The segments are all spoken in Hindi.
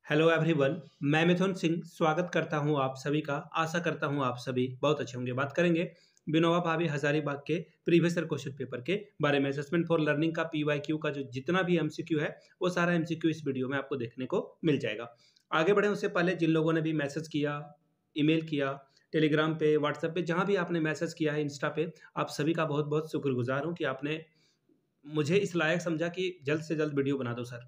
Hello everyone. मैं मिथुन सिंह स्वागत करता हूं आप सभी का। आशा करता हूं आप सभी बहुत अच्छे होंगे। बात करेंगे विनोबा भावे हजारीबाग के प्रीवियस ईयर क्वेश्चन पेपर के बारे में। असेसमेंट फॉर लर्निंग का पीवाईक्यू का जो जितना भी एमसीक्यू है वो सारा एमसीक्यू इस वीडियो में आपको देखने को मिल जाएगा। आगे बढ़े उससे पहले जिन लोगों ने भी मैसेज किया, ईमेल किया, टेलीग्राम पे, व्हाट्सएप पे, जहाँ भी आपने मैसेज किया है, इंस्टा पे, आप सभी का बहुत बहुत शुक्रगुजार हूँ कि आपने मुझे इस लायक समझा कि जल्द से जल्द वीडियो बना दो सर।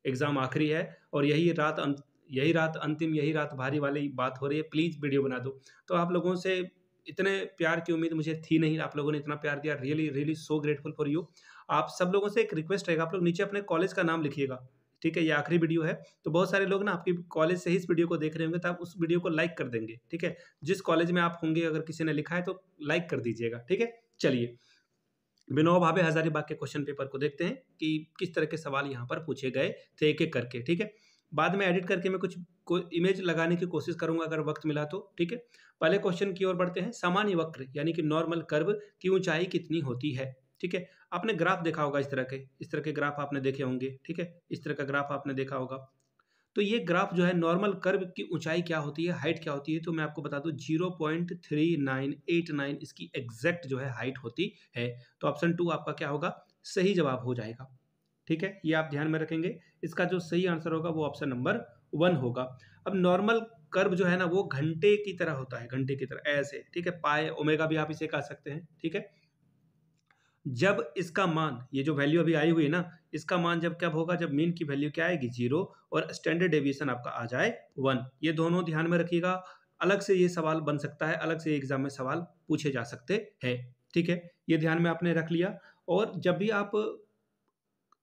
एग्ज़ाम आखिरी है और यही रात अंतिम, यही रात भारी वाली बात हो रही है, प्लीज़ वीडियो बना दो। तो आप लोगों से इतने प्यार की उम्मीद मुझे थी नहीं, आप लोगों ने इतना प्यार दिया, really really so grateful for you. आप सब लोगों से एक रिक्वेस्ट रहेगा, आप लोग नीचे अपने कॉलेज का नाम लिखिएगा, ठीक है? ये आखिरी वीडियो है, तो बहुत सारे लोग ना आपकी कॉलेज से ही इस वीडियो को देख रहे होंगे, तो आप उस वीडियो को लाइक कर देंगे, ठीक है? जिस कॉलेज में आप होंगे अगर किसी ने लिखा है तो लाइक कर दीजिएगा, ठीक है? चलिए, विनोबा भावे हजारीबाग के क्वेश्चन पेपर को देखते हैं कि किस तरह के सवाल यहाँ पर पूछे गए थे एक एक करके, ठीक है? बाद में एडिट करके मैं कुछ इमेज लगाने की कोशिश करूंगा अगर वक्त मिला तो, ठीक है? पहले क्वेश्चन की ओर बढ़ते हैं। सामान्य वक्र यानी कि नॉर्मल कर्व की ऊंचाई कितनी होती है, ठीक है? आपने ग्राफ देखा होगा, इस तरह के ग्राफ आपने देखे होंगे, ठीक है? इस तरह का ग्राफ आपने देखा होगा। तो ये ग्राफ जो है नॉर्मल कर्व की ऊंचाई क्या होती है, हाइट क्या होती है, तो मैं आपको बता दूं 0.3989 इसकी एग्जैक्ट जो है हाइट होती है। तो ऑप्शन 2 आपका क्या होगा, सही जवाब हो जाएगा, ठीक है? ये आप ध्यान में रखेंगे। इसका जो सही आंसर होगा वो ऑप्शन नंबर 1 होगा। अब नॉर्मल कर्व जो है ना वो घंटे की तरह होता है, घंटे की तरह ऐसे, ठीक है? पाए ओमेगा भी आप इसे कह सकते हैं, ठीक है? जब इसका मान, ये जो वैल्यू अभी आई हुई है ना, इसका मान जब कब होगा, जब मीन की वैल्यू क्या आएगी 0 और स्टैंडर्ड डेविएशन आपका आ जाए 1। ये दोनों ध्यान में रखिएगा। अलग से ये सवाल बन सकता है, अलग से एग्जाम में सवाल पूछे जा सकते हैं, ठीक है? ये ध्यान में आपने रख लिया। और जब भी आप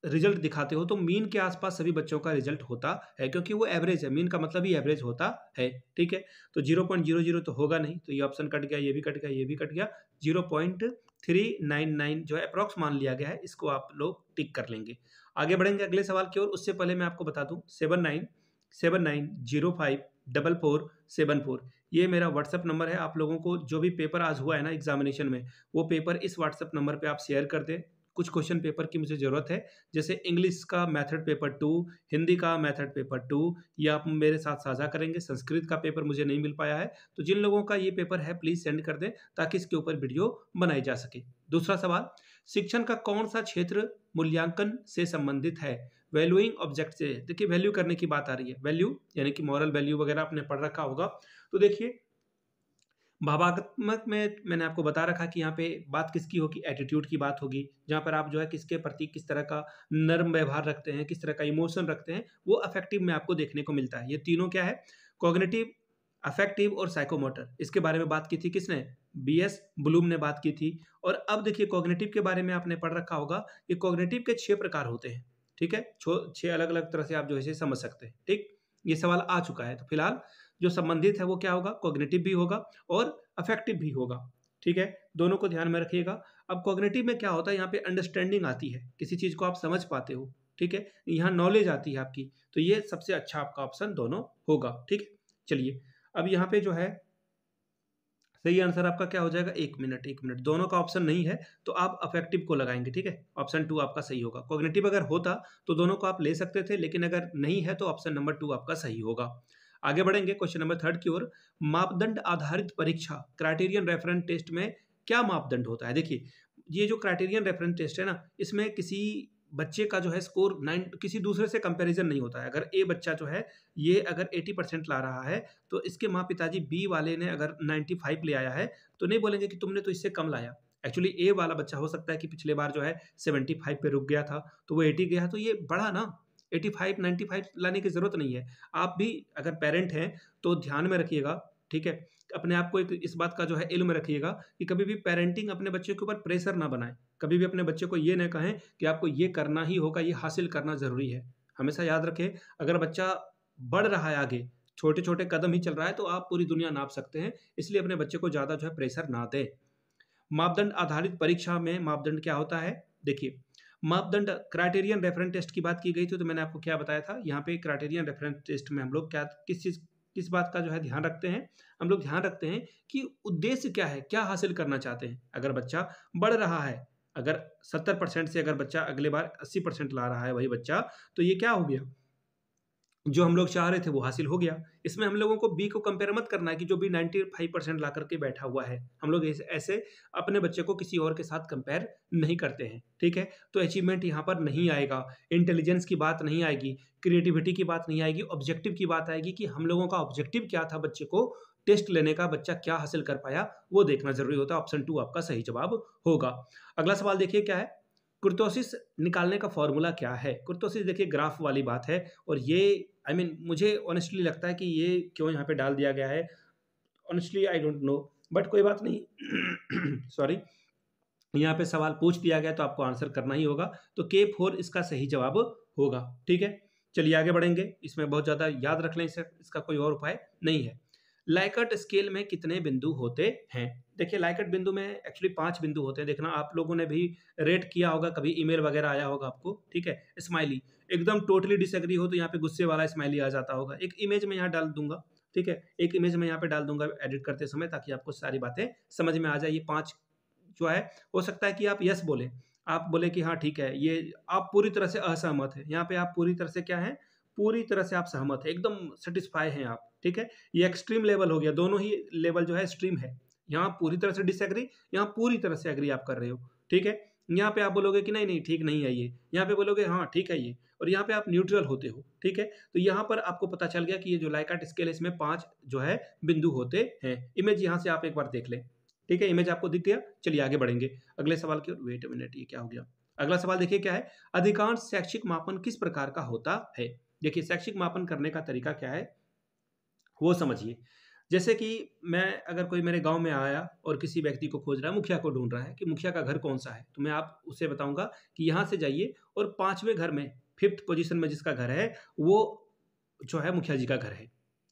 रिजल्ट दिखाते हो तो मीन के आसपास सभी बच्चों का रिजल्ट होता है, क्योंकि वो एवरेज है, मीन का मतलब ही एवरेज होता है, ठीक है? तो 0.00 तो होगा नहीं, तो ये ऑप्शन कट गया, ये भी कट गया, ये भी कट गया। 0.399 जो है अप्रॉक्स मान लिया गया है, इसको आप लोग टिक कर लेंगे। आगे बढ़ेंगे अगले सवाल की ओर। उससे पहले मैं आपको बता दूं 7979054474, ये मेरा व्हाट्सएप नंबर है। आप लोगों को जो भी पेपर आज हुआ है ना एग्जामिनेशन में, वो पेपर इस व्हाट्सएप नंबर पे आप शेयर कर दें। कुछ क्वेश्चन पेपर की मुझे ज़रूरत है, जैसे इंग्लिश का मेथड पेपर 2, हिंदी का मेथड पेपर 2, ये आप मेरे साथ साझा करेंगे। संस्कृत का पेपर मुझे नहीं मिल पाया है, तो जिन लोगों का ये पेपर है प्लीज़ सेंड कर दें ताकि इसके ऊपर वीडियो बनाई जा सके। दूसरा सवाल, शिक्षण का कौन सा क्षेत्र मूल्यांकन से संबंधित है? वैल्यूइंग ऑब्जेक्ट से। देखिए, वैल्यू करने की बात आ रही है, वैल्यू यानी कि मॉरल वैल्यू वगैरह आपने पढ़ रखा होगा। तो देखिए, भावात्मक में मैंने आपको बता रखा कि यहाँ पे बात किसकी होगी, एटीट्यूड की बात होगी, जहाँ पर आप जो है किसके प्रति किस तरह का नर्म व्यवहार रखते हैं, किस तरह का इमोशन रखते हैं, वो अफेक्टिव में आपको देखने को मिलता है। ये तीनों क्या है, कॉग्निटिव, अफेक्टिव और साइकोमोटर। इसके बारे में बात की थी किसने, बीएस ब्लूम ने बात की थी। और अब देखिए कॉग्निटिव के बारे में आपने पढ़ रखा होगा कि कॉग्निटिव के 6 प्रकार होते हैं, ठीक है? 6 अलग अलग तरह से आप जो है इसे समझ सकते हैं, ठीक? ये सवाल आ चुका है, तो फिलहाल जो संबंधित है वो क्या होगा, कॉग्निटिव भी होगा और अफेक्टिव भी होगा, ठीक है? दोनों को ध्यान में रखिएगा। अब कॉग्निटिव में क्या होता है, यहाँ पे अंडरस्टैंडिंग आती है, किसी चीज़ को आप समझ पाते हो, ठीक है? यहाँ नॉलेज आती है आपकी, तो ये सबसे अच्छा आपका ऑप्शन दोनों होगा, ठीक है? चलिए, अब यहाँ पे जो है सही आंसर आपका क्या हो जाएगा, एक मिनट, दोनों का ऑप्शन नहीं है तो आप अफेक्टिव को लगाएंगे, ठीक है? ऑप्शन 2 आपका सही होगा। कॉग्निटिव अगर होता तो दोनों को आप ले सकते थे, लेकिन अगर नहीं है तो ऑप्शन नंबर 2 आपका सही होगा। आगे बढ़ेंगे क्वेश्चन नंबर 3 की ओर। मापदंड आधारित परीक्षा, क्राइटेरियन रेफरेंस टेस्ट में क्या मापदंड होता है? देखिए, ये जो क्राइटेरियन रेफरेंस टेस्ट है ना, इसमें किसी बच्चे का जो है स्कोर 9 किसी दूसरे से कंपैरिजन नहीं होता है। अगर ए बच्चा जो है ये अगर 80% ला रहा है, तो इसके माँ पिताजी बी वाले ने अगर 95 ले आया है, तो नहीं बोलेंगे कि तुमने तो इससे कम लाया। एक्चुअली ए वाला बच्चा हो सकता है कि पिछले बार जो है 75 पे रुक गया था, तो वो 80 गया, तो ये बढ़ा ना। 85 95 लाने की ज़रूरत नहीं है। आप भी अगर पेरेंट हैं तो ध्यान में रखिएगा, ठीक है? अपने आप को एक इस बात का जो है इल्म रखिएगा कि कभी भी पेरेंटिंग अपने बच्चे के ऊपर प्रेशर ना बनाएँ। कभी भी अपने बच्चे को ये ना कहें कि आपको ये करना ही होगा, ये हासिल करना ज़रूरी है। हमेशा याद रखें, अगर बच्चा बढ़ रहा है आगे, छोटे-छोटे कदम ही चल रहा है, तो आप पूरी दुनिया नाप सकते हैं। इसलिए अपने बच्चे को ज़्यादा जो है प्रेशर ना दें। मापदंड आधारित परीक्षा में मापदंड क्या होता है? देखिए, मापदंड क्राइटेरियन रेफरेंस टेस्ट की बात की गई थी, तो मैंने आपको क्या बताया था? यहाँ पे क्राइटेरियन रेफरेंस टेस्ट में हम लोग क्या किस बात का जो है ध्यान रखते हैं? हम लोग ध्यान रखते हैं कि उद्देश्य क्या है, क्या हासिल करना चाहते हैं? अगर बच्चा बढ़ रहा है, अगर 70% से अगर बच्चा अगले बार 80% ला रहा है वही बच्चा, तो ये क्या हो गया? जो हम लोग चाह रहे थे वो हासिल हो गया। इसमें हम लोगों को बी को कंपेयर मत करना है कि जो बी 95% ला करके बैठा हुआ है। हम लोग ऐसे अपने बच्चे को किसी और के साथ कंपेयर नहीं करते हैं, ठीक है? तो अचीवमेंट यहाँ पर नहीं आएगा, इंटेलिजेंस की बात नहीं आएगी, क्रिएटिविटी की बात नहीं आएगी, ऑब्जेक्टिव की बात आएगी कि हम लोगों का ऑब्जेक्टिव क्या था बच्चे को टेस्ट लेने का, बच्चा क्या हासिल कर पाया, वो देखना ज़रूरी होता है। ऑप्शन 2 आपका सही जवाब होगा। अगला सवाल देखिए क्या है? कुर्तोसिस निकालने का फ़ॉर्मूला क्या है? कुर्तोसिस देखिए ग्राफ वाली बात है और ये मुझे ऑनेस्टली लगता है कि ये क्यों यहाँ पे डाल दिया गया है, honestly I don't know, but कोई बात नहीं। सॉरी, यहाँ पे सवाल पूछ दिया गया तो आपको आंसर करना ही होगा। तो K4 इसका सही जवाब होगा, ठीक है? चलिए आगे बढ़ेंगे। इसमें बहुत ज़्यादा याद रख लें इसे, इसका कोई और उपाय नहीं है। लाइकर्ट स्केल में कितने बिंदु होते हैं? देखिए लाइकर्ट बिंदु में एक्चुअली 5 बिंदु होते हैं। देखना आप लोगों ने भी रेट किया होगा, कभी ईमेल वगैरह आया होगा आपको, ठीक है? स्माइली, एकदम टोटली डिसएग्री हो तो यहाँ पे गुस्से वाला स्माइली आ जाता होगा। एक इमेज मैं यहाँ डाल दूँगा, ठीक है? एक इमेज मैं यहाँ पे डाल दूँगा एडिट करते समय ताकि आपको सारी बातें समझ में आ जाए। ये 5 जो है, हो सकता है कि आप यस बोलें, आप बोले कि हाँ ठीक है, ये आप पूरी तरह से असहमत हैं। यहाँ पे आप पूरी तरह से क्या हैं? पूरी तरह से आप सहमत हैं, एकदम सैटिस्फाई हैं आप, ठीक है? ये एक्सट्रीम लेवल हो गया, दोनों ही लेवल जो है एक्सट्रीम है। यहाँ पूरी तरह से डिसएग्री, यहाँ पूरी तरह से एग्री आप कर रहे हो, ठीक है? यहाँ पे आप बोलोगे कि नहीं, नहीं ठीक नहीं है ये, यहाँ पे बोलोगे हाँ ठीक है ये, और यहाँ पे आप न्यूट्रल होते हो, ठीक है? तो यहाँ पर आपको पता चल गया कि ये जो लाइकर्ट स्केल है इसमें 5 जो है बिंदु होते हैं। इमेज यहाँ से आप एक बार देख लें, ठीक है? इमेज आपको दिख गया? चलिए आगे बढ़ेंगे अगले सवाल की ओर। वेट अ मिनट, ये क्या हो गया? अगला सवाल देखिए क्या है? अधिकांश शैक्षिक मापन किस प्रकार का होता है? देखिए शैक्षिक मापन करने का तरीका क्या है, वो समझिए। जैसे कि मैं अगर कोई मेरे गाँव में आया और किसी व्यक्ति को खोज रहा है, मुखिया को ढूँढ रहा है कि मुखिया का घर कौन-सा है, तो मैं आप उसे बताऊँगा कि यहाँ से जाइए और 5वें घर में 5th पोज़ीशन में जिसका घर है, वो जो है मुखिया जी का घर है।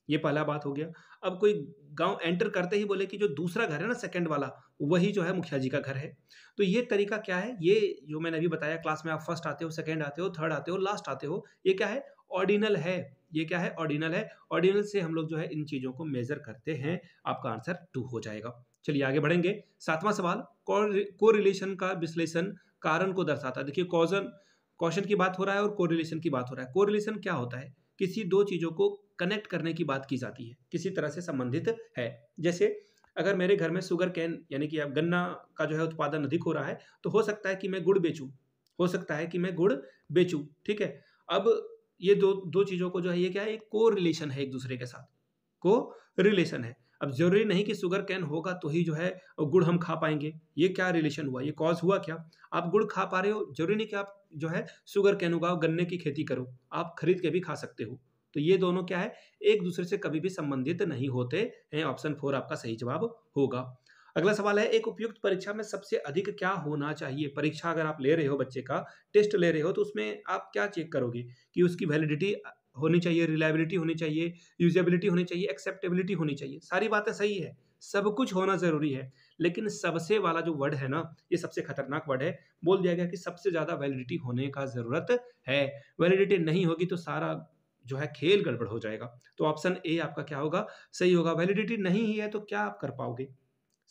ये पहला बात हो गया। अब कोई गाँव एंटर करते ही बोले कि जो दूसरा घर है ना सेकंड वाला, वही जो है मुखिया जी का घर है। तो ये तरीका क्या है? ये जो मैंने अभी बताया, क्लास में आप फर्स्ट आते हो, सेकंड आते हो, थर्ड आते हो, लास्ट आते हो, ये क्या है? ऑर्डिनल है। ये क्या है? ऑर्डिनल है। ऑर्डिनल से हम लोग जो है इन चीज़ों को मेज़र करते हैं। आपका आंसर 2 हो जाएगा। चलिए आगे बढ़ेंगे। 7वां सवाल, कोरिलेशन का विश्लेषण कारण को दर्शाता है। देखिए कॉज़न की बात हो रहा है और कोरिलेशन की बात हो रहा है। कोरिलेशन क्या होता है? किसी 2 चीज़ों को कनेक्ट करने की बात की जाती है, किसी तरह से संबंधित है। जैसे अगर मेरे घर में शुगर केन यानी कि अब गन्ना का जो है उत्पादन अधिक हो रहा है, तो हो सकता है कि मैं गुड़ बेचूँ, हो सकता है कि मैं गुड़ बेचूँ, ठीक है? अब ये दो चीज़ों को जो है, ये क्या है? एक कोरिलेशन है एक दूसरे के साथ, कोरिलेशन है। अब ज़रूरी नहीं कि शुगर केन होगा तो ही जो है गुड़ हम खा पाएँगे। ये क्या रिलेशन हुआ? ये कॉज़ हुआ क्या? आप गुड़ खा पा रहे हो, ज़रूरी नहीं कि आप जो है शुगर केन उगाओ, गन्ने की खेती करो। आप खरीद के भी खा सकते हो। तो ये दोनों क्या है? एक दूसरे से कभी भी संबंधित नहीं होते हैं। ऑप्शन 4 आपका सही जवाब होगा। अगला सवाल है, एक उपयुक्त परीक्षा में सबसे अधिक क्या होना चाहिए? परीक्षा अगर आप ले रहे हो बच्चे का, टेस्ट ले रहे हो, तो उसमें आप क्या चेक करोगे? कि उसकी वैलिडिटी होनी चाहिए, रिलायबिलिटी होनी चाहिए, यूजेबिलिटी होनी चाहिए, एक्सेप्टेबिलिटी होनी चाहिए। सारी बातें सही है, सब कुछ होना ज़रूरी है, लेकिन सबसे वाला जो वर्ड है ना, ये सबसे खतरनाक वर्ड है। बोल दिया गया कि सबसे ज़्यादा वैलिडिटी होने का ज़रूरत है। वैलिडिटी नहीं होगी तो सारा जो है खेल गड़बड़ हो जाएगा। तो ऑप्शन ए आपका क्या होगा? सही होगा। वैलिडिटी नहीं ही है तो क्या आप कर पाओगे?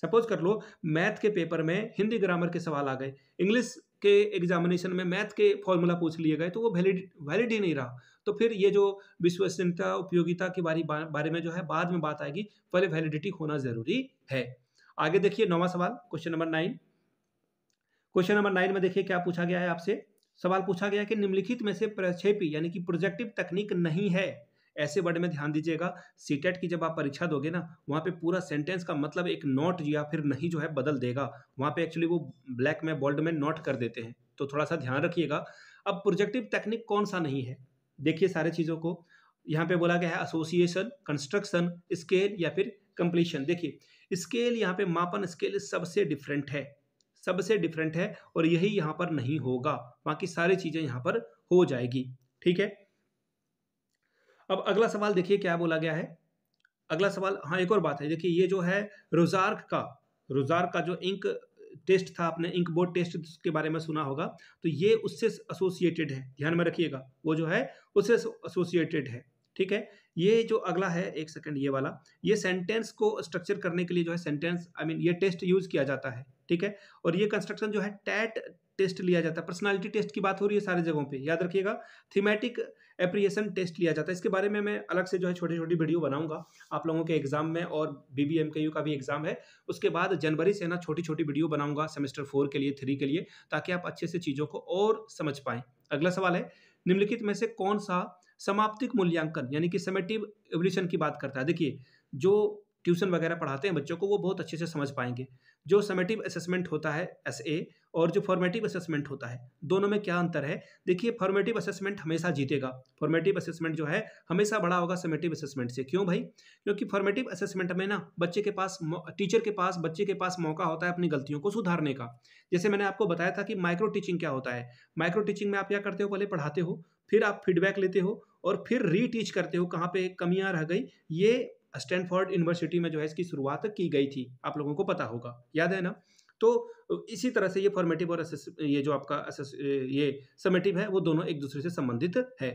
सपोज़ कर लो मैथ के पेपर में हिंदी ग्रामर के सवाल आ गए, इंग्लिश के एग्ज़ामिनेशन में मैथ के फ़ॉर्मूला पूछ लिए गए, तो वो वैलिड ही नहीं रहा। तो फिर ये जो विश्वसनीयता, उपयोगिता के बारे में जो है बाद में बात आएगी, पहले वैलिडिटी होना ज़रूरी है। आगे देखिए 9वां सवाल, क्वेश्चन नंबर 9। क्वेश्चन नंबर 9 में देखिए क्या पूछा गया है आपसे। सवाल पूछा गया है कि निम्नलिखित में से प्रक्षेपी यानी कि प्रोजेक्टिव तकनीक नहीं है। ऐसे वर्ड में ध्यान दीजिएगा, सीटेट की जब आप परीक्षा दोगे ना, वहाँ पे पूरा सेंटेंस का मतलब एक नॉट या फिर नहीं जो है बदल देगा। वहाँ पे एक्चुअली वो ब्लैक में बोल्ड में नोट कर देते हैं, तो थोड़ा-सा ध्यान रखिएगा। अब प्रोजेक्टिव टेक्निक कौन-सा नहीं है? देखिए सारी चीज़ों को, यहाँ पे बोला गया है एसोसिएशन, कंस्ट्रक्शन, स्केल या फिर कंप्लीशन। देखिए स्केल यहाँ पे मापन स्केल सबसे डिफरेंट है, सबसे डिफरेंट है और यही यहाँ पर नहीं होगा, बाकी सारी चीज़ें यहाँ पर हो जाएगी, ठीक है? अब अगला सवाल देखिए क्या बोला गया है। अगला सवाल, हाँ एक और बात है, देखिए ये जो है रोज़ार्क का जो इंक टेस्ट था, आपने इंक बोर्ड टेस्ट के बारे में सुना होगा, तो ये उससे एसोसिएटेड है, ध्यान में रखिएगा, वो जो है उससे एसोसिएटेड है, ठीक है? ये जो अगला है, एक सेकंड, ये वाला, ये सेंटेंस को स्ट्रक्चर करने के लिए जो है सेंटेंस ये टेस्ट यूज़ किया जाता है, ठीक है? और ये कंस्ट्रक्शन जो है टैट टेस्ट लिया जाता है, पर्सनैलिटी टेस्ट की बात हो रही है सारी जगहों पे, याद रखिएगा। थीमेटिक एप्रिसिएशन टेस्ट लिया जाता है। इसके बारे में मैं अलग से जो है छोटी-छोटी वीडियो बनाऊँगा आप लोगों के एग्ज़ाम में, और बीबीएमकेयू का भी एग्ज़ाम है। उसके बाद जनवरी से ना छोटी-छोटी वीडियो बनाऊँगा सेमेस्टर 4 के लिए, 3 के लिए, ताकि आप अच्छे से चीज़ों को और समझ पाएँ। अगला सवाल है, निम्नलिखित में से कौन-सा समाप्तिक मूल्यांकन यानी कि समेटिव इवैल्यूएशन की बात करता है? देखिए, जो ट्यूशन वगैरह पढ़ाते हैं बच्चों को, वो बहुत अच्छे से समझ पाएँगे। जो समेटिव असेसमेंट होता है एसए, और जो फॉर्मेटिव असेसमेंट होता है, दोनों में क्या अंतर है? देखिए, फॉर्मेटिव असेसमेंट हमेशा जीतेगा। फॉर्मेटिव असेसमेंट जो है हमेशा बड़ा होगा समेटिव असेसमेंट से। क्यों भाई? क्योंकि फॉर्मेटिव असेसमेंट में ना टीचर के पास बच्चे के पास मौका होता है अपनी गलतियों को सुधारने का। जैसे मैंने आपको बताया था कि माइक्रो टीचिंग क्या होता है। माइक्रो टीचिंग में आप क्या करते हो, पहले पढ़ाते हो, फिर आप फीडबैक लेते हो और फिर रीटीच करते हो, कहाँ पे कमियाँ रह गई। ये स्टैनफोर्ड यूनिवर्सिटी में जो है इसकी शुरुआत की गई थी, आप लोगों को पता होगा, याद है ना? तो इसी तरह से ये फॉर्मेटिव और ये जो आपका ये समेटिव है, वो दोनों एक दूसरे से संबंधित है।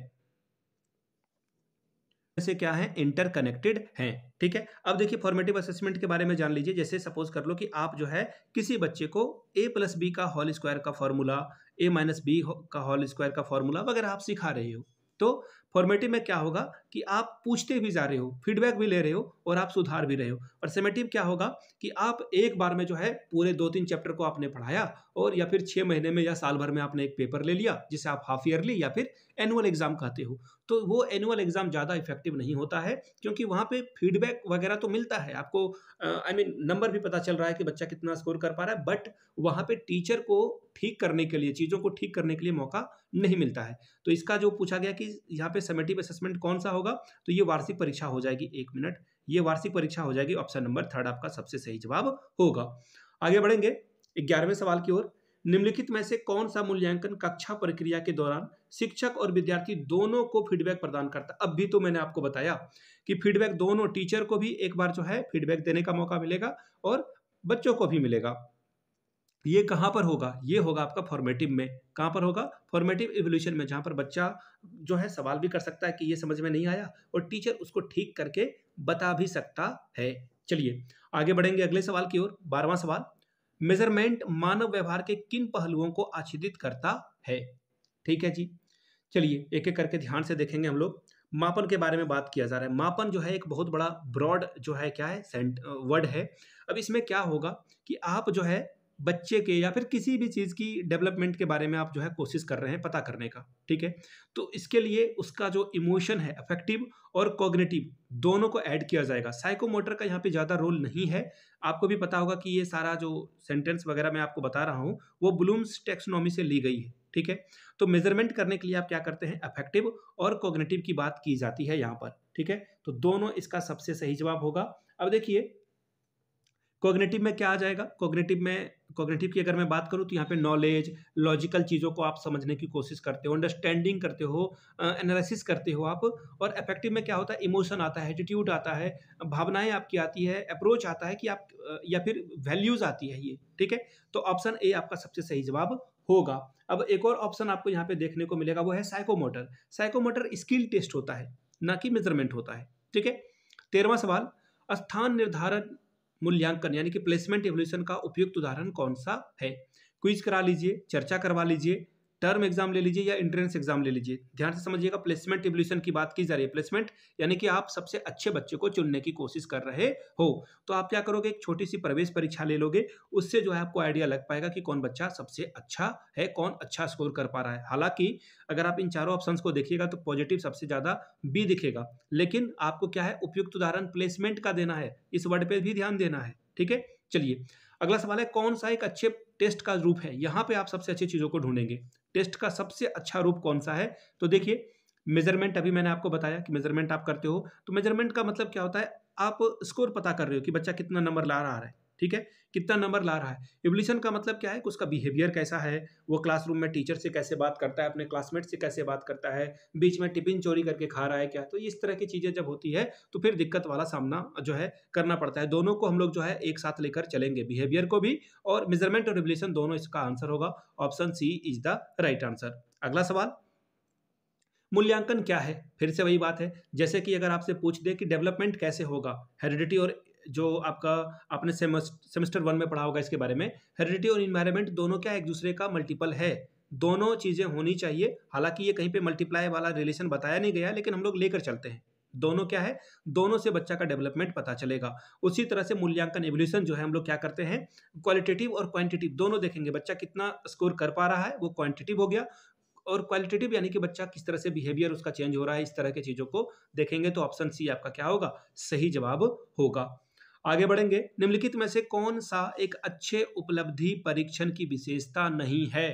से क्या है, इंटरकनेक्टेड हैं। ठीक है, अब देखिए फॉर्मेटिव असेसमेंट के बारे में जान लीजिए। जैसे सपोज कर लो कि आप जो है किसी बच्चे को a प्लस बी का होल स्क्वायर का फॉर्मूला, a माइनस बी का होल स्क्वायर का फॉर्मूला वगैरह आप सिखा रहे हो, तो फॉर्मेटिव में क्या होगा कि आप पूछते भी जा रहे हो, फीडबैक भी ले रहे हो और आप सुधार भी रहे हो। और समेटिव क्या होगा कि आप एक बार में जो है पूरे 2-3 चैप्टर को आपने पढ़ाया, और या फिर 6 महीने में या साल भर में आपने एक पेपर ले लिया, जिसे आप हाफ ईयरली या फिर एनुअल एग्जाम कहते हो। तो वो एनुअल एग्जाम ज़्यादा इफेक्टिव नहीं होता है, क्योंकि वहाँ पे फीडबैक वगैरह तो मिलता है आपको, आई मीन नंबर भी पता चल रहा है कि बच्चा कितना स्कोर कर पा रहा है, बट वहाँ पे टीचर को ठीक करने के लिए, चीज़ों को ठीक करने के लिए मौका नहीं मिलता है। तो इसका जो पूछा गया कि यहाँ पे समेटिव असेसमेंट कौन सा होगा, तो ये वार्षिक परीक्षा हो जाएगी। 1 मिनट, ये वार्षिक परीक्षा हो जाएगी। ऑप्शन नंबर 3 आपका सबसे सही जवाब होगा। आगे बढ़ेंगे 11वें सवाल की ओर। निम्नलिखित में से कौन सा मूल्यांकन कक्षा प्रक्रिया के दौरान शिक्षक और विद्यार्थी दोनों को फीडबैक प्रदान करता है? अब भी तो मैंने आपको बताया कि फीडबैक दोनों, टीचर को भी एक बार जो है फीडबैक देने का मौका मिलेगा और बच्चों को भी मिलेगा। ये कहाँ पर होगा? ये होगा आपका फॉर्मेटिव में। कहाँ पर होगा? फॉर्मेटिव इवैल्यूएशन में, जहाँ पर बच्चा जो है सवाल भी कर सकता है कि ये समझ में नहीं आया, और टीचर उसको ठीक करके बता भी सकता है। चलिए आगे बढ़ेंगे अगले सवाल की ओर। 12वां सवाल, मेजरमेंट मानव व्यवहार के किन पहलुओं को आच्छादित करता है? ठीक है जी, चलिए एक-एक करके ध्यान से देखेंगे हम लोग। मापन के बारे में बात किया जा रहा है। मापन जो है एक बहुत बड़ा ब्रॉड जो है क्या है, वर्ड है। अब इसमें क्या होगा कि आप जो है बच्चे के या फिर किसी भी चीज़ की डेवलपमेंट के बारे में आप जो है कोशिश कर रहे हैं पता करने का, ठीक है? तो इसके लिए उसका जो इमोशन है, अफेक्टिव और कॉग्निटिव, दोनों को ऐड किया जाएगा। साइकोमोटर का यहाँ पे ज़्यादा रोल नहीं है। आपको भी पता होगा कि ये सारा जो सेंटेंस वगैरह मैं आपको बता रहा हूँ, वो ब्लूम्स टैक्सोनॉमी से ली गई है, ठीक है? तो मेज़रमेंट करने के लिए आप क्या करते हैं, अफेक्टिव और कॉग्निटिव की बात की जाती है यहाँ पर, ठीक है? तो दोनों इसका सबसे सही जवाब होगा। अब देखिए कॉग्निटिव में क्या आ जाएगा, कॉग्निटिव की अगर मैं बात करूँ तो यहाँ पे नॉलेज, लॉजिकल चीज़ों को आप समझने की कोशिश करते हो, अंडरस्टैंडिंग करते हो, एनालिसिस करते हो आप। और अफेक्टिव में क्या होता है, इमोशन आता है, एटीट्यूड आता है, भावनाएं आपकी आती है, अप्रोच आता है कि आप या फिर वैल्यूज आती है ये, ठीक है? तो ऑप्शन ए आपका सबसे सही जवाब होगा। अब एक और ऑप्शन आपको यहाँ पे देखने को मिलेगा, वो है साइकोमोटर। साइकोमोटर स्किल टेस्ट होता है, ना कि मेजरमेंट होता है, ठीक है? 13वां सवाल, स्थान निर्धारण मूल्यांकन यानी कि प्लेसमेंट इवोल्यूशन का उपयुक्त उदाहरण कौन सा है? क्विज करा लीजिए, चर्चा करवा लीजिए, टर्म एग्जाम ले लीजिए या एंट्रेंस एग्जाम ले लीजिए। ध्यान से समझिएगा, प्लेसमेंट इवोल्यूशन की बात की जा रही है। प्लेसमेंट यानी कि आप सबसे अच्छे बच्चे को चुनने की कोशिश कर रहे हो। तो आप क्या करोगे, एक छोटी सी प्रवेश परीक्षा ले लोगे, उससे जो है आपको आइडिया लग पाएगा कि कौन बच्चा सबसे अच्छा है, कौन अच्छा स्कोर कर पा रहा है। हालांकि अगर आप इन चारों ऑप्शंस को देखिएगा तो पॉजिटिव सबसे ज्यादा बी दिखेगा, लेकिन आपको क्या है, उपयुक्त उदाहरण प्लेसमेंट का देना है, इस वर्ड पे भी ध्यान देना है, ठीक है? चलिए अगला सवाल है, कौन सा एक अच्छे टेस्ट का रूप है? यहाँ पे आप सबसे अच्छी चीजों को ढूंढेंगे। टेस्ट का सबसे अच्छा रूप कौन सा है? तो देखिए मेजरमेंट, अभी मैंने आपको बताया कि मेजरमेंट आप करते हो, तो मेजरमेंट का मतलब क्या होता है, आप स्कोर पता कर रहे हो कि बच्चा कितना नंबर ला रहा है, ठीक है? कितना नंबर ला रहा है। इवोल्यूशन का मतलब क्या है कि उसका बिहेवियर कैसा है, वो क्लासरूम में टीचर से कैसे बात करता है, अपने क्लासमेट से कैसे बात करता है, बीच में टिफिन चोरी करके खा रहा है क्या। तो इस तरह की चीज़ें जब होती है तो फिर दिक्कत वाला सामना जो है करना पड़ता है। दोनों को हम लोग जो है एक साथ लेकर चलेंगे, बिहेवियर को भी और मेजरमेंट और इवोल्यूशन दोनों, इसका आंसर होगा option C is the right answer. अगला सवाल, मूल्यांकन क्या है? फिर से वही बात है, जैसे कि अगर आपसे पूछ दे कि डेवलपमेंट कैसे होगा, हेरिडिटी और जो आपका आपने सेमेस्टर 1 में पढ़ा होगा इसके बारे में, हेरिडिटी और इन्वायरमेंट दोनों क्या एक दूसरे का मल्टीपल है, दोनों चीज़ें होनी चाहिए। हालाँकि ये कहीं पे मल्टीप्लाई वाला रिलेशन बताया नहीं गया, लेकिन हम लोग लेकर चलते हैं। दोनों क्या है? दोनों से बच्चा का डेवलपमेंट पता चलेगा। उसी तरह से मूल्यांकन इवोल्यूशन जो है हम लोग क्या करते हैं, क्वालिटेटिव और क्वांटिटेटिव दोनों देखेंगे। बच्चा कितना स्कोर कर पा रहा है, वो क्वांटिटेटिव हो गया, और क्वालिटेटिव यानी कि बच्चा किस तरह से बिहेवियर उसका चेंज हो रहा है, इस तरह की चीज़ों को देखेंगे। तो ऑप्शन सी आपका क्या होगा? सही जवाब होगा। आगे बढ़ेंगे। निम्नलिखित में से कौन सा एक अच्छे उपलब्धि परीक्षण की विशेषता नहीं है?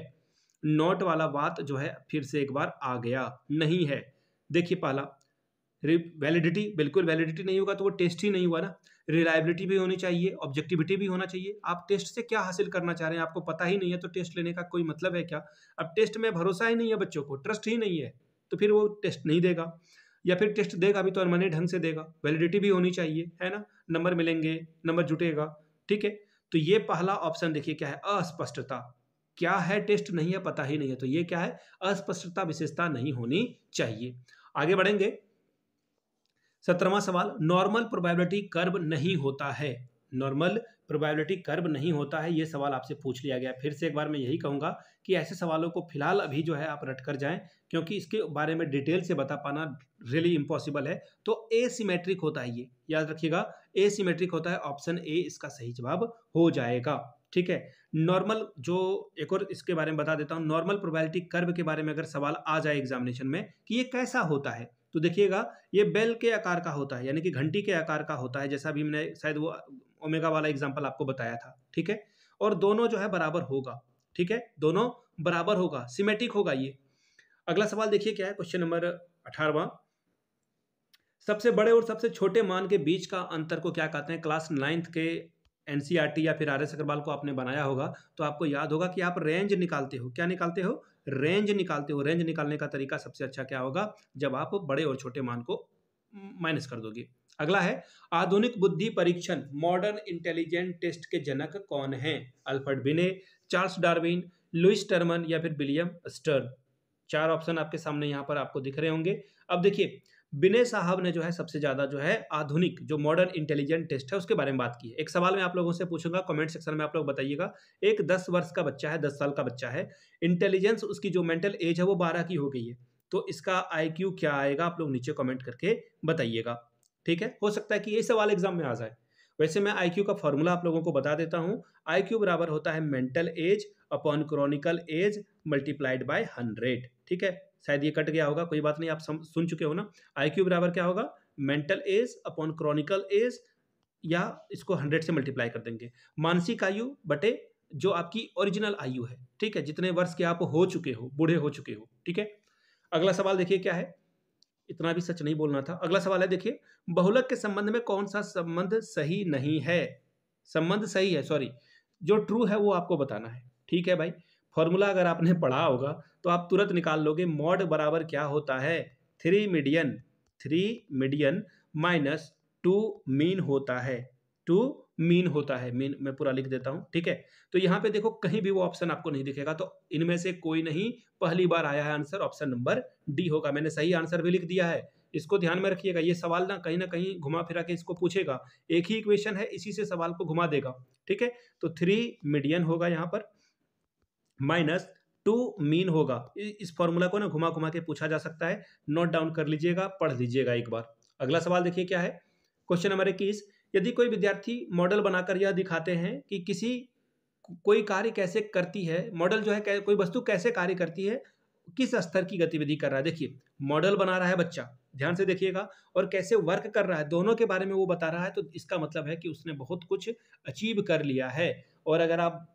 नोट वाला बात जो है फिर से एक बार आ गया, नहीं है। देखिए पहला, वैलिडिटी, बिल्कुल वैलिडिटी नहीं होगा तो वो टेस्ट ही नहीं हुआ ना। रिलायबिलिटी भी होनी चाहिए, ऑब्जेक्टिविटी भी होना चाहिए। आप टेस्ट से क्या हासिल करना चाह रहे हैं, आपको पता ही नहीं है, तो टेस्ट लेने का कोई मतलब है क्या? अब टेस्ट में भरोसा ही नहीं है, बच्चों को ट्रस्ट ही नहीं है, तो फिर वो टेस्ट नहीं देगा, या फिर टेस्ट देगा भी तो अनमने ढंग से देगा। वैलिडिटी भी होनी चाहिए, है ना, नंबर मिलेंगे, नंबर जुटेगा। ठीक है, तो ये पहला ऑप्शन देखिए क्या है, अस्पष्टता। क्या है? टेस्ट नहीं है, पता ही नहीं है, तो ये क्या है? अस्पष्टता, विशेषता नहीं होनी चाहिए। आगे बढ़ेंगे। 17वां सवाल, नॉर्मल प्रोबेबिलिटी कर्व नहीं होता है। नॉर्मल प्रोबेबिलिटी कर्व नहीं होता है, ये सवाल आपसे पूछ लिया गया। फिर से एक बार मैं यही कहूंगा कि ऐसे सवालों को फिलहाल अभी जो है आप रट कर जाएं, क्योंकि इसके बारे में डिटेल से बता पाना रियली इम्पॉसिबल है। तो एसिमेट्रिक होता है, ये याद रखिएगा, एसिमेट्रिक होता है। ऑप्शन ए इसका सही जवाब हो जाएगा। ठीक है, नॉर्मल जो, एक और इसके बारे में बता देता हूं, नॉर्मल प्रोबेबिलिटी कर्व के बारे में अगर सवाल आ जाए एग्जामिनेशन में कि ये कैसा होता है, तो देखिएगा ये बेल के आकार का होता है, यानी कि घंटी के आकार का होता है, जैसा भी मैंने शायद वो ओमेगा वाला एग्जांपल आपको बताया था। ठीक है, और दोनों जो है बराबर होगा। ठीक है, दोनों बराबर होगा, सिमेट्रिक होगा ये। अगला सवाल देखिए क्या है, क्वेश्चन नंबर 18वां, सबसे बड़े और सबसे छोटे मान के बीच का अंतर को क्या कहते हैं? क्लास 9th के एनसीईआरटी या फिर आर एस अग्रवाल को आपने बनाया होगा, तो आपको याद होगा कि आप रेंज निकालते हो। क्या निकालते हो? रेंज निकालते हो। रेंज निकालने का तरीका सबसे अच्छा क्या होगा? जब आप बड़े और छोटे मान को माइनस कर दोगे। अगला है, आधुनिक बुद्धि परीक्षण मॉडर्न इंटेलिजेंट टेस्ट के जनक कौन है? अल्फ्रेड बिने, चार्ल्स डार्विन, लुइस टर्मन या फिर विलियम स्टर्न। चार ऑप्शन आपके सामने यहाँ पर आपको दिख रहे होंगे। अब देखिए, बिने साहब ने जो है सबसे ज्यादा जो है आधुनिक जो मॉडर्न इंटेलिजेंट टेस्ट है उसके बारे में बात की है। एक सवाल मैं आप लोगों से पूछूंगा, कमेंट सेक्शन में आप लोग बताइएगा। एक 10 वर्ष का बच्चा है, 10 साल का बच्चा है, इंटेलिजेंस उसकी जो मेंटल एज है वो 12 की हो गई है, तो इसका आईक्यू क्या आएगा? आप लोग नीचे कमेंट करके बताइएगा। ठीक है, हो सकता है कि ये सवाल एग्जाम में आ जाए। वैसे मैं आईक्यू का फॉर्मूला आप लोगों को बता देता हूँ। आईक्यू बराबर होता है mental age upon chronological age multiplied by 100। ठीक है, शायद ये कट गया होगा, कोई बात नहीं, आप सुन चुके हो ना। आईक्यू बराबर क्या होगा? Mental age upon chronological age, या इसको 100 से मल्टीप्लाई कर देंगे, मानसिक आयु बटे जो आपकी ओरिजिनल आयु है। ठीक है, जितने वर्ष के आप हो चुके हो, बूढ़े हो चुके हो। ठीक है, अगला सवाल देखिए क्या है, इतना भी सच नहीं बोलना था। अगला सवाल है देखिए, बहुलक के संबंध में कौन सा संबंध सही नहीं है? संबंध सही है, सॉरी, जो ट्रू है वो आपको बताना है। ठीक है भाई, फॉर्मूला अगर आपने पढ़ा होगा तो आप तुरंत निकाल लोगे। मॉड बराबर क्या होता है? 3 मीडियन माइनस 2 मीन होता है। 2 मीन होता है, मीन मैं पूरा लिख देता हूं। ठीक है, तो यहाँ पे देखो कहीं भी वो ऑप्शन आपको नहीं दिखेगा, तो इनमें से कोई नहीं, पहली बार आया है आंसर, ऑप्शन नंबर डी होगा। मैंने सही आंसर भी लिख दिया है, इसको ध्यान में रखिएगा। ये सवाल ना कहीं घुमा फिरा के इसको पूछेगा, एक ही इक्वेशन है, इसी से सवाल को घुमा देगा। ठीक है, तो 3 मीडियन होगा यहाँ पर, माइनस 2 मीन होगा। इस फॉर्मूला को ना घुमा घुमा के पूछा जा सकता है, नोट डाउन कर लीजिएगा, पढ़ लीजिएगा एक बार। अगला सवाल देखिए क्या है, क्वेश्चन नंबर 21, यदि कोई विद्यार्थी मॉडल बनाकर यह दिखाते हैं कि कोई कार्य कैसे करती है, मॉडल जो है कोई वस्तु कैसे कार्य करती है, किस स्तर की गतिविधि कर रहा है। देखिए, मॉडल बना रहा है बच्चा, ध्यान से देखिएगा, और कैसे वर्क कर रहा है, दोनों के बारे में वो बता रहा है, तो इसका मतलब है कि उसने बहुत कुछ अचीव कर लिया है। और अगर आप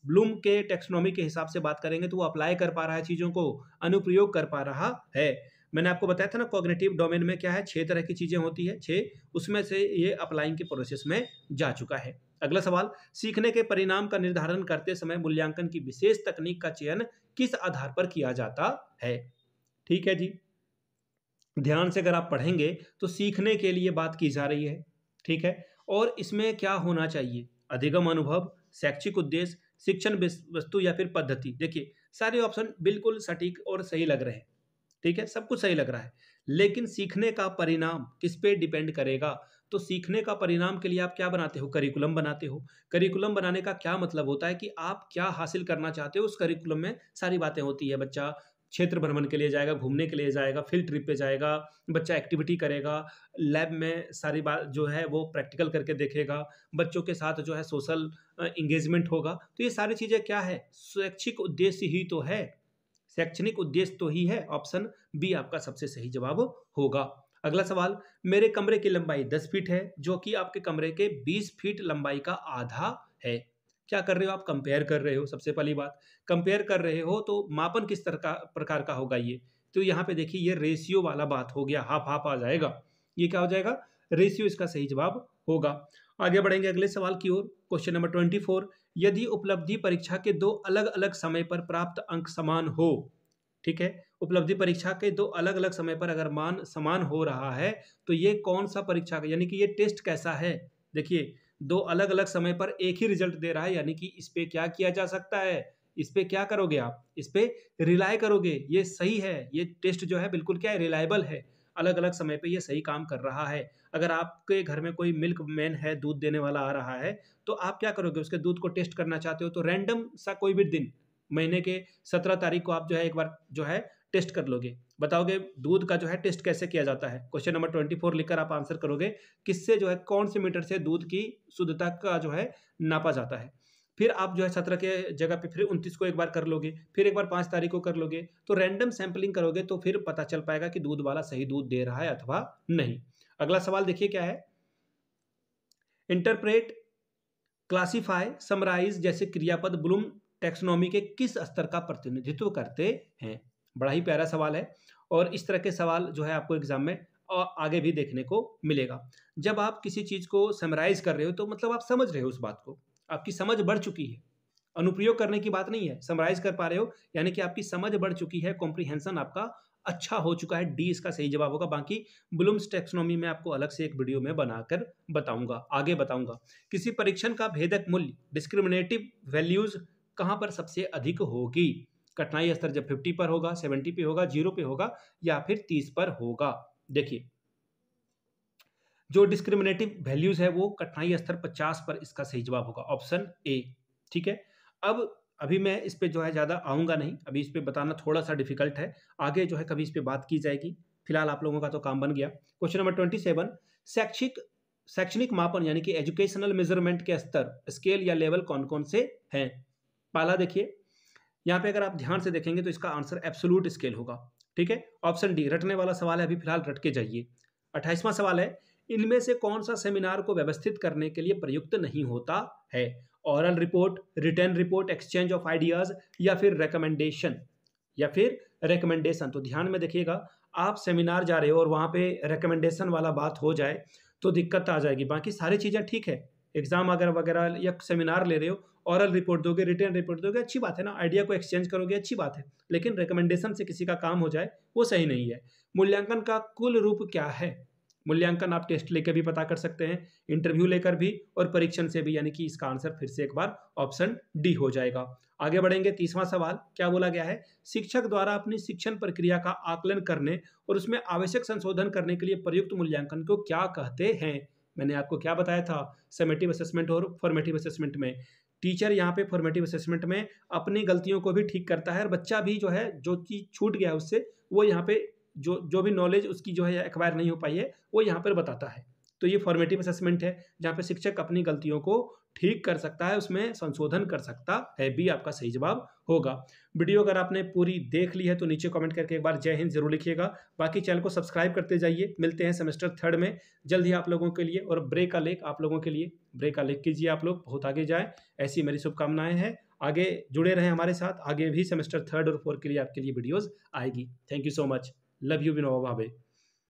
ब्लूम के टेक्सोनॉमी के हिसाब से बात करेंगे तो वो अप्लाई कर पा रहा है चीज़ों को, अनुप्रयोग कर पा रहा है। मैंने आपको बताया था ना, कॉग्निटिव डोमेन में क्या है, 6 तरह की चीज़ें होती है, 6, उसमें से ये अप्लाइंग के प्रोसेस में जा चुका है। अगला सवाल, सीखने के परिणाम का निर्धारण करते समय मूल्यांकन की विशेष तकनीक का चयन किस आधार पर किया जाता है? ठीक है जी, ध्यान से अगर आप पढ़ेंगे तो सीखने के लिए बात की जा रही है। ठीक है, और इसमें क्या होना चाहिए? अधिगम अनुभव, शैक्षिक उद्देश्य, शिक्षण वस्तु या फिर पद्धति। देखिए, सारे ऑप्शन बिल्कुल सटीक और सही लग रहे हैं। ठीक है, सब कुछ सही लग रहा है, लेकिन सीखने का परिणाम किस पे डिपेंड करेगा? तो सीखने का परिणाम के लिए आप क्या बनाते हो? करिकुलम बनाते हो। करिकुलम बनाने का क्या मतलब होता है कि आप क्या हासिल करना चाहते हो, उस करिकुलम में सारी बातें होती है। बच्चा क्षेत्र भ्रमण के लिए जाएगा, घूमने के लिए जाएगा, फील्ड ट्रिप पे जाएगा, बच्चा एक्टिविटी करेगा, लैब में सारी बात जो है वो प्रैक्टिकल करके देखेगा, बच्चों के साथ जो है सोशल एंगेजमेंट होगा। तो ये सारी चीज़ें क्या है? शैक्षिक उद्देश्य ही तो है। शैक्षणिक उद्देश्य तो ही है। ऑप्शन बी आपका सबसे सही जवाब होगा। अगला सवाल, मेरे कमरे की लंबाई 10 फीट है, जो कि आपके कमरे के 20 फीट लंबाई का आधा है। क्या कर रहे हो आप? कंपेयर कर रहे हो। सबसे पहली बात, कंपेयर कर रहे हो तो मापन किस तरह का प्रकार का होगा ये? तो यहाँ पे देखिए ये रेशियो वाला बात हो गया, हाफ हाफ आ जाएगा। ये क्या हो जाएगा? रेशियो इसका सही जवाब होगा। आगे बढ़ेंगे अगले सवाल की ओर। क्वेश्चन नंबर 24, यदि उपलब्धि परीक्षा के दो अलग अलग समय पर प्राप्त अंक समान हो, ठीक है, उपलब्धि परीक्षा के दो अलग अलग समय पर अगर मान समान हो रहा है तो ये कौन सा परीक्षा का, यानी कि ये टेस्ट कैसा है? देखिए दो अलग अलग समय पर एक ही रिजल्ट दे रहा है, यानी कि इस पे क्या किया जा सकता है? इस पे क्या करोगे आप? इस पे रिलाय करोगे। ये सही है, ये टेस्ट जो है बिल्कुल क्या है? रिलायबल है। अलग अलग समय पे ये सही काम कर रहा है। अगर आपके घर में कोई मिल्क मैन है, दूध देने वाला आ रहा है, तो आप क्या करोगे? उसके दूध को टेस्ट करना चाहते हो तो रैंडम सा कोई भी दिन, महीने के 17 तारीख को आप जो है एक बार जो है टेस्ट कर लोगे, बताओगे दूध का जो है टेस्ट कैसे किया जाता है। क्वेश्चन नंबर 24 लिखकर आप आंसर करोगे, किससे जो है, कौन से मीटर से दूध की शुद्धता का जो है नापा जाता है। फिर आप जो है 17 के जगह पे फिर 29 को एक बार कर लोगे, फिर एक बार 5 तारीख को कर लोगे, तो रैंडम सैंपलिंग करोगे तो फिर पता चल पाएगा कि दूध वाला सही दूध दे रहा है अथवा नहीं। अगला सवाल देखिए क्या है, इंटरप्रेट, क्लासिफाई, समराइज जैसे क्रियापद ब्लूम टैक्सोनॉमी के किस स्तर का प्रतिनिधित्व करते हैं? बड़ा ही प्यारा सवाल है और इस तरह के सवाल जो है आपको एग्जाम में और आगे भी देखने को मिलेगा। जब आप किसी चीज को समराइज कर रहे हो तो मतलब आप समझ रहे हो उस बात को, आपकी समझ बढ़ चुकी है। अनुप्रयोग करने की बात नहीं है, समराइज कर पा रहे हो यानी कि आपकी समझ बढ़ चुकी है, कॉम्प्रिहेंशन आपका अच्छा हो चुका है। डी इसका सही जवाब होगा। बाकी ब्लूम्स टैक्सोनॉमी में आपको अलग से एक वीडियो में बनाकर बताऊंगा, आगे बताऊंगा। किसी परीक्षण का भेदक मूल्य, डिस्क्रिमिनेटिव वैल्यूज कहां पर सबसे अधिक होगी? कठिनाई स्तर जब 50 पर होगा, 70 पे होगा, 0 पे होगा या फिर 30 पर होगा। देखिए जो डिस्क्रिमिनेटिव वैल्यूज है वो कठिनाई स्तर 50 पर इसका सही जवाब होगा, ऑप्शन ए। ठीक है, अब अभी मैं इस पे जो है ज़्यादा आऊँगा नहीं, अभी इस पे बताना थोड़ा सा डिफिकल्ट है, आगे जो है कभी इस पे बात की जाएगी। फिलहाल आप लोगों का तो काम बन गया। क्वेश्चन नंबर 27, शैक्षणिक मापन यानी कि एजुकेशनल मेजरमेंट के स्तर, स्केल या लेवल कौन कौन से हैं? पहला देखिए, यहाँ पे अगर आप ध्यान से देखेंगे तो इसका आंसर एब्सोल्यूट स्केल होगा। ठीक है, ऑप्शन डी, रटने वाला सवाल है, अभी फिलहाल रट के जाइए। 28वां सवाल है, इनमें से कौन सा सेमिनार को व्यवस्थित करने के लिए प्रयुक्त नहीं होता है? Oral report, written report, exchange of ideas या फिर रिकमेंडेशन, या फिर रिकमेंडेशन। तो ध्यान में देखिएगा, आप सेमिनार जा रहे हो और वहाँ पे रिकमेंडेशन वाला बात हो जाए तो दिक्कत आ जाएगी। बाकी सारी चीज़ें ठीक है, एग्जाम वगैरह वगैरह या सेमिनार ले रहे हो, ऑरल रिपोर्ट दोगे, रिटन रिपोर्ट दोगे, अच्छी बात है ना, आइडिया को एक्सचेंज करोगे, अच्छी बात है, लेकिन रिकमेंडेशन से किसी का काम हो जाए वो सही नहीं है। मूल्यांकन का कुल रूप क्या है? मूल्यांकन आप टेस्ट लेकर भी पता कर सकते हैं, इंटरव्यू लेकर भी और परीक्षण से भी, यानी कि इसका आंसर फिर से एक बार ऑप्शन डी हो जाएगा। आगे बढ़ेंगे, 30वां सवाल क्या बोला गया है? शिक्षक द्वारा अपनी शिक्षण प्रक्रिया का आकलन करने और उसमें आवश्यक संशोधन करने के लिए प्रयुक्त मूल्यांकन को क्या कहते हैं? मैंने आपको क्या बताया था, समेटिव असेसमेंट और फॉर्मेटिव असेसमेंट में टीचर यहाँ पे फॉर्मेटिव असेसमेंट में अपनी गलतियों को भी ठीक करता है और बच्चा भी जो है जो चीज़ छूट गया उससे वो यहाँ पे जो भी नॉलेज उसकी जो है एक्वायर नहीं हो पाई है वो यहाँ पर बताता है। तो ये फॉर्मेटिव असेसमेंट है जहाँ पे शिक्षक अपनी गलतियों को ठीक कर सकता है, उसमें संशोधन कर सकता है। बी आपका सही जवाब होगा। वीडियो अगर आपने पूरी देख ली है तो नीचे कमेंट करके एक बार जय हिंद जरूर लिखिएगा। बाकी चैनल को सब्सक्राइब करते जाइए। मिलते हैं सेमेस्टर 3 में जल्द ही आप लोगों के लिए, और ब्रेक का लेख आप लोगों के लिए, ब्रेक का लेख कीजिए, आप लोग बहुत आगे जाएं, ऐसी मेरी शुभकामनाएं हैं। आगे जुड़े रहें हमारे साथ, आगे भी सेमेस्टर 3 और 4 के लिए आपके लिए वीडियोज़ आएगी। Thank you so much, love you Vinoba Bhave.